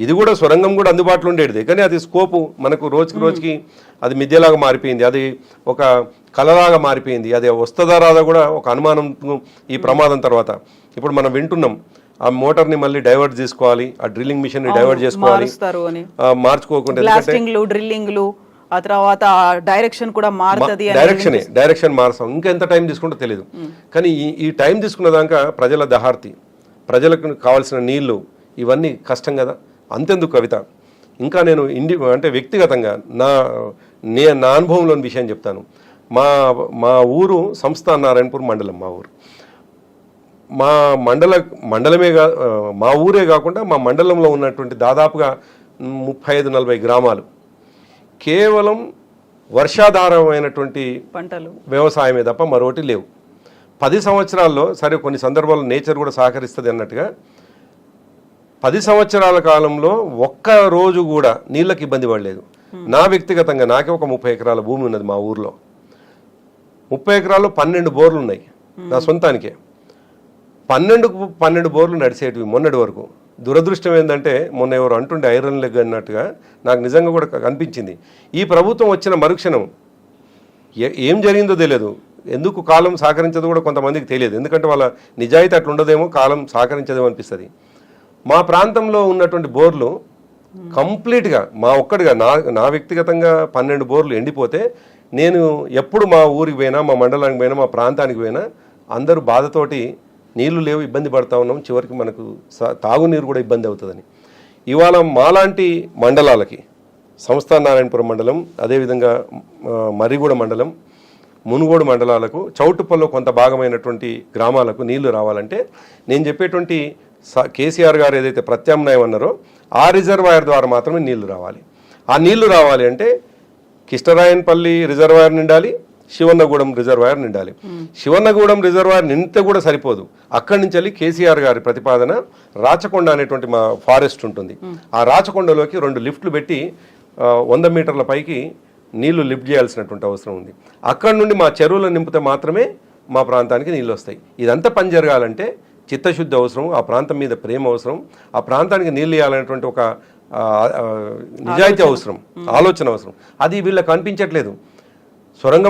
ఇది కూడా సొరంగం కూడా అందుబాటులో ఉండేది, కానీ అది స్కోపు మనకు రోజుకి రోజుకి అది మిథ్యలాగా మారిపోయింది, అది ఒక కలలాగా మారిపోయింది. అది వస్తుందా రాదా కూడా ఒక అనుమానం ఈ ప్రమాదం తర్వాత. ఇప్పుడు మనం వింటున్నాం ఆ మోటార్ని మళ్ళీ డైవర్ట్ చేసుకోవాలి, ఆ డ్రిల్లింగ్ మిషన్ ని డైవర్ట్ చేసుకోవాలి, మార్చుకోకుండా డ్రిల్లింగ్లు ఆ తర్వాత డైరెక్షన్ కూడా మారుతుంది. డైరెక్షన్ మారుస్తాం, ఇంకా ఎంత టైం తీసుకుంటో తెలియదు. కానీ ఈ టైం తీసుకున్న దాకా ప్రజల దహార్తి, ప్రజలకు కావాల్సిన నీళ్లు, ఇవన్నీ కష్టం కదా. అంతెందుకు కవిత, ఇంకా నేను అంటే వ్యక్తిగతంగా నా అనుభవంలోని విషయం చెప్తాను. మా ఊరు సంస్థాన్ నారాయణపూర్ మండలం. మా ఊరు మండలమే మా ఊరే కాకుండా మా మండలంలో ఉన్నటువంటి దాదాపుగా 35-40 గ్రామాలు కేవలం వర్షాధారమైనటువంటి పంటలు వ్యవసాయమే తప్ప మరొకటి లేవు. 10 సంవత్సరాల్లో సరే కొన్ని సందర్భాల్లో నేచర్ కూడా సహకరిస్తుంది అన్నట్టుగా 10 సంవత్సరాల కాలంలో ఒక్క రోజు కూడా నీళ్ళకి ఇబ్బంది పడలేదు. నా వ్యక్తిగతంగా నాకే ఒక 30 ఎకరాల భూమి ఉన్నది మా ఊర్లో. 30 ఎకరాల్లో 12 బోర్లు ఉన్నాయి నా సొంతానికే. 12 బోర్లు నడిచేటివి మొన్నటి వరకు. దురదృష్టం ఏంటంటే మొన్న ఎవరు అంటుండే ఐరన్ లెగ్ అన్నట్టుగా నాకు నిజంగా కూడా కనిపించింది. ఈ ప్రభుత్వం వచ్చిన మరుక్షణం ఏం జరిగిందో తెలియదు, ఎందుకు కాలం సహకరించదో కూడా కొంతమందికి తెలియదు. ఎందుకంటే వాళ్ళ నిజాయితీ అట్లా ఉండదేమో, కాలం సహకరించదేమో అనిపిస్తుంది. మా ప్రాంతంలో ఉన్నటువంటి బోర్లు కంప్లీట్గా మా ఒక్కడిగా నా వ్యక్తిగతంగా 12 బోర్లు ఎండిపోతే నేను ఎప్పుడు మా ఊరికి పోయినా, మా మండలానికి పోయినా, మా ప్రాంతానికి పోయినా అందరూ బాధతోటి నీళ్లు లేవు, ఇబ్బంది పడతా ఉన్నాం, చివరికి మనకు తాగునీరు కూడా ఇబ్బంది అవుతుందని. ఇవాళ మాలాంటి మండలాలకి సంస్థాన్ నారాయణపురం మండలం, అదేవిధంగా మర్రిగూడ మండలం, మునుగోడు మండలాలకు, చౌటుప్పల్లో కొంత భాగమైనటువంటి గ్రామాలకు నీళ్లు రావాలంటే నేను చెప్పేటువంటి కేసీఆర్ గారు ఏదైతే ప్రత్యామ్నాయం అన్నారో ఆ రిజర్వాయర్ ద్వారా మాత్రమే నీళ్లు రావాలి. ఆ నీళ్లు రావాలి అంటే కిష్టరాయన్పల్లి రిజర్వాయర్ నిండాలి, శివన్నగూడెం రిజర్వాయర్ నిండాలి. శివన్నగూడెం రిజర్వాయర్ నిండితే కూడా సరిపోదు. అక్కడి నుంచి వెళ్ళి కేసీఆర్ గారి ప్రతిపాదన రాచకొండ అనేటువంటి మా ఫారెస్ట్ ఉంటుంది, ఆ రాచకొండలోకి 2 లిఫ్ట్లు పెట్టి 100 మీటర్ల పైకి నీళ్లు లిఫ్ట్ చేయాల్సినటువంటి అవసరం ఉంది. అక్కడి నుండి మా చెరువులను నింపితే మాత్రమే మా ప్రాంతానికి నీళ్ళు వస్తాయి. ఇదంతా పని జరగాలంటే చిత్తశుద్ధి అవసరం, ఆ ప్రాంతం మీద ప్రేమ అవసరం, ఆ ప్రాంతానికి నీళ్ళు ఇవ్వాలనేటువంటి ఒక నిజాయితీ అవసరం, ఆలోచన అవసరం. అది వీళ్ళకి కనిపించట్లేదు. సొరంగ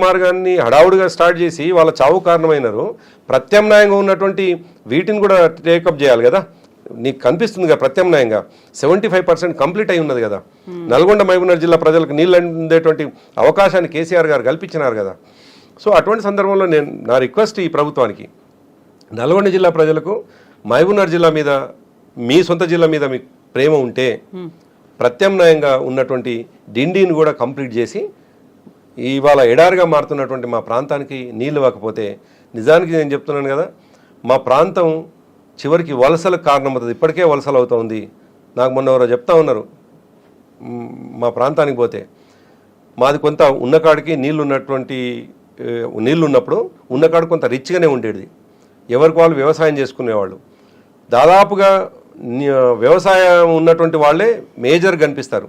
మార్గాన్ని హడావుడిగా స్టార్ట్ చేసి వాళ్ళ చావు కారణమైనారు. ప్రత్యామ్నాయంగా ఉన్నటువంటి వీటిని కూడా టేకప్ చేయాలి కదా. నీకు కనిపిస్తుంది కదా ప్రత్యామ్నాయంగా 75% కంప్లీట్ అయి ఉన్నది కదా. నల్గొండ మహబూబ్నగర్ జిల్లా ప్రజలకు నీళ్ళు అందేటువంటి అవకాశాన్ని కేసీఆర్ గారు కల్పించినారు కదా. సో అటువంటి సందర్భంలో నా రిక్వెస్ట్ ఈ ప్రభుత్వానికి, నల్గొండ జిల్లా ప్రజలకు మహబూబ్నగర్ జిల్లా మీద, మీ సొంత జిల్లా మీద మీకు ప్రేమ ఉంటే ప్రత్యామ్నాయంగా ఉన్నటువంటి డిండిని కూడా కంప్లీట్ చేసి ఇవాళ ఎడారిగా మారుతున్నటువంటి మా ప్రాంతానికి నీళ్లు ఇవ్వకపోతే నిజానికి నేను చెప్తున్నాను కదా, మా ప్రాంతం చివరికి వలసలకు కారణమవుతుంది. ఇప్పటికే వలసలు అవుతుంది. నాకు మొన్న ఎవరో చెప్తా ఉన్నారు, మా ప్రాంతానికి పోతే మాది కొంత ఉన్నకాడికి నీళ్ళు ఉన్నప్పుడు ఉన్నకాడు కొంత రిచ్గానే ఉండేది. ఎవరికి వాళ్ళు వ్యవసాయం చేసుకునేవాళ్ళు. దాదాపుగా వ్యవసాయం ఉన్నటువంటి వాళ్ళే మేజర్ కనిపిస్తారు.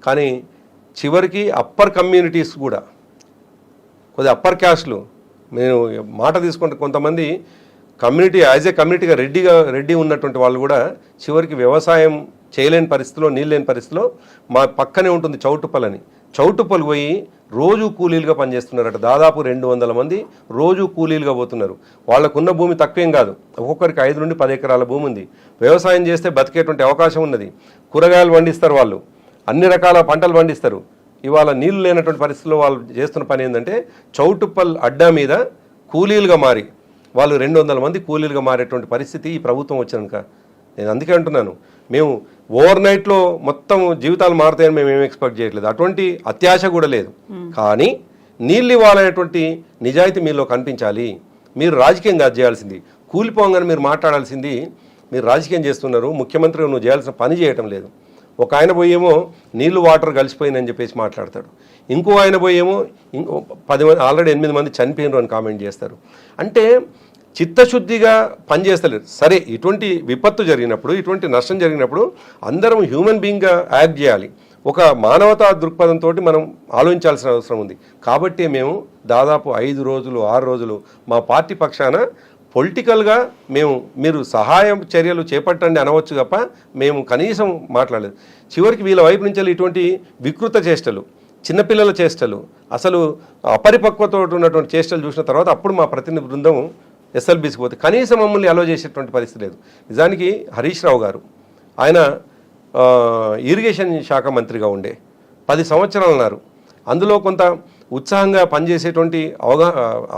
కానీ చివరికి అప్పర్ కమ్యూనిటీస్ కూడా కొద్దిగా అప్పర్ క్యాస్ట్లు, నేను మాట తీసుకుంటే కొంతమంది కమ్యూనిటీ యాజ్ ఏ కమ్యూనిటీగా రెడ్డి ఉన్నటువంటి వాళ్ళు కూడా చివరికి వ్యవసాయం చేయలేని పరిస్థితిలో, నీళ్ళు లేని పరిస్థితిలో మా పక్కనే ఉంటుంది చౌటుప్పల్ అని. చౌటుప్పలు పోయి రోజు కూలీలుగా పనిచేస్తున్నారట. దాదాపు 200 మంది రోజు కూలీలుగా పోతున్నారు. వాళ్ళకున్న భూమి తక్కువేం కాదు, ఒక్కొక్కరికి 5 నుండి 10 ఎకరాల భూమి ఉంది. వ్యవసాయం చేస్తే బతికేటువంటి అవకాశం ఉన్నది. కూరగాయలు పండిస్తారు, వాళ్ళు అన్ని రకాల పంటలు పండిస్తారు. ఇవాళ నీళ్లు లేనటువంటి పరిస్థితుల్లో వాళ్ళు చేస్తున్న పని ఏంటంటే చౌటుప్పల్ అడ్డా మీద కూలీలుగా మారి వాళ్ళు 200 మంది కూలీలుగా మారేటువంటి పరిస్థితి ఈ ప్రభుత్వం వచ్చినాక. నేను అందుకే అంటున్నాను, మేము ఓవర్ నైట్లో మొత్తం జీవితాలు మారుతాయని మేము ఏం ఎక్స్పెక్ట్ చేయట్లేదు. అటువంటి అత్యాశ కూడా లేదు. కానీ నీళ్ళు ఇవ్వాలనేటువంటి నిజాయితీ మీలో కనిపించాలి. మీరు రాజకీయం కాదు చేయాల్సింది, కూలిపోగానే మీరు మాట్లాడాల్సింది. మీరు రాజకీయం చేస్తున్నారు, ముఖ్యమంత్రి నువ్వు చేయాల్సిన పని చేయటం లేదు. ఒక ఆయన పోయేమో నీళ్లు వాటర్ కలిసిపోయిందని చెప్పేసి మాట్లాడతాడు, ఇంకో ఆయన పోయేమో 10 మంది ఆల్రెడీ 8 మంది చనిపోయినారు అని కామెంట్ చేస్తారు. అంటే చిత్తశుద్ధిగా పనిచేస్తలేరు. సరే, ఇటువంటి విపత్తు జరిగినప్పుడు, ఇటువంటి నష్టం జరిగినప్పుడు అందరం హ్యూమన్ బీయింగ్గా యాక్ట్ చేయాలి. ఒక మానవతా దృక్పథంతో మనం ఆలోచించాల్సిన అవసరం ఉంది. కాబట్టి మేము దాదాపు 5 రోజులు 6 రోజులు మా పార్టీ పక్షాన పొలిటికల్గా మీరు సహాయం చర్యలు చేపట్టండి అనవచ్చు తప్ప మేము కనీసం మాట్లాడలేదు. చివరికి వీళ్ళ వైపు నుంచి ఇటువంటి వికృత చేష్టలు, చిన్నపిల్లల చేష్టలు, అసలు అపరిపక్వతో ఉన్నటువంటి చేష్టలు చూసిన తర్వాత అప్పుడు మా ప్రతినిధి బృందం ఎస్ఎల్బీస్కి పోతే కనీసం మమ్మల్ని అలో చేసేటువంటి పరిస్థితి లేదు. నిజానికి హరీష్ రావు గారు ఆయన ఇరిగేషన్ శాఖ మంత్రిగా ఉండే 10 సంవత్సరాలు ఉన్నారు. అందులో కొంత ఉత్సాహంగా పనిచేసేటువంటి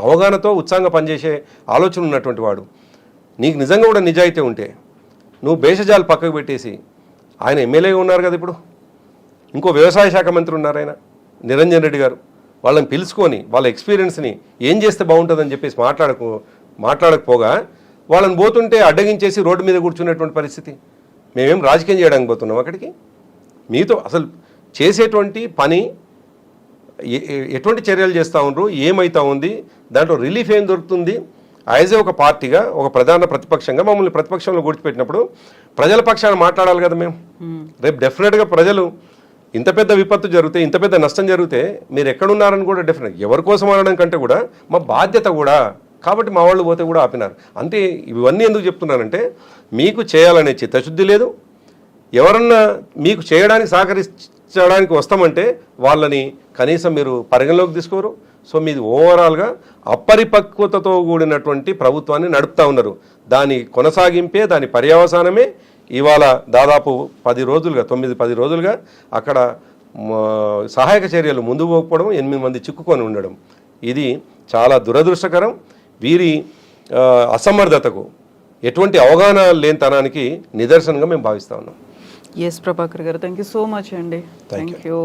అవగాహనతో ఉత్సాహంగా పనిచేసే ఆలోచన ఉన్నటువంటి వాడు. నీకు నిజంగా కూడా నిజాయితీ ఉంటే నువ్వు భేషజాలు పక్కకు పెట్టేసి, ఆయన ఎమ్మెల్యేగా ఉన్నారు కదా, ఇప్పుడు ఇంకో వ్యవసాయ శాఖ మంత్రి ఉన్నారు ఆయన నిరంజన్ రెడ్డి గారు, వాళ్ళని పిలుచుకొని వాళ్ళ ఎక్స్పీరియన్స్ని ఏం చేస్తే బాగుంటుందని చెప్పేసి మాట్లాడకపోగా వాళ్ళని పోతుంటే అడ్డగించేసి రోడ్డు మీద కూర్చునేటువంటి పరిస్థితి. మేమేం రాజకీయం చేయడానికి పోతున్నాం అక్కడికి? మీతో అసలు చేసేటువంటి పని ఎటువంటి చర్యలు చేస్తూ ఉండరు, ఏమవుతా ఉంది, దాంట్లో రిలీఫ్ ఏం దొరుకుతుంది? యాజ్ ఏ ఒక పార్టీగా, ఒక ప్రధాన ప్రతిపక్షంగా మమ్మల్ని ప్రతిపక్షంలో కూర్చిపెట్టినప్పుడు ప్రజల పక్షాన మాట్లాడాలి కదా మేము. రేపు డెఫినెట్గా ప్రజలు ఇంత పెద్ద విపత్తు జరిగితే, ఇంత పెద్ద నష్టం జరిగితే మీరు ఎక్కడున్నారని కూడా డెఫినెట్ ఎవరి కోసం అనడం కంటే కూడా మా బాధ్యత కూడా. కాబట్టి మా వాళ్ళు పోతే కూడా ఆపినారు. అంతే. ఇవన్నీ ఎందుకు చెప్తున్నానంటే మీకు చేయాలనే చిత్తశుద్ధి లేదు. ఎవరన్నా మీకు చేయడానికి సహకరించడానికి వస్తామంటే వాళ్ళని కనీసం మీరు పరిగణలోకి తీసుకోరు. సో మీది ఓవరాల్గా అపరిపక్వతతో కూడినటువంటి ప్రభుత్వాన్ని నడుపుతా ఉన్నారు. దాని కొనసాగింపే, దాని పర్యవసానమే ఇవాళ దాదాపు 9-10 రోజులుగా అక్కడ సహాయక చర్యలు ముందు పోకపోవడం, 8 మంది చిక్కుకొని ఉండడం, ఇది చాలా దురదృష్టకరం. వీరి అసమర్థతకు, ఎటువంటి అవగాహన లేనితనానికి నిదర్శనంగా మేము భావిస్తా ఉన్నాం. ఎస్ ప్రభాకర్ గారు, థ్యాంక్ యూ సో మచ్ అండి. Thank you.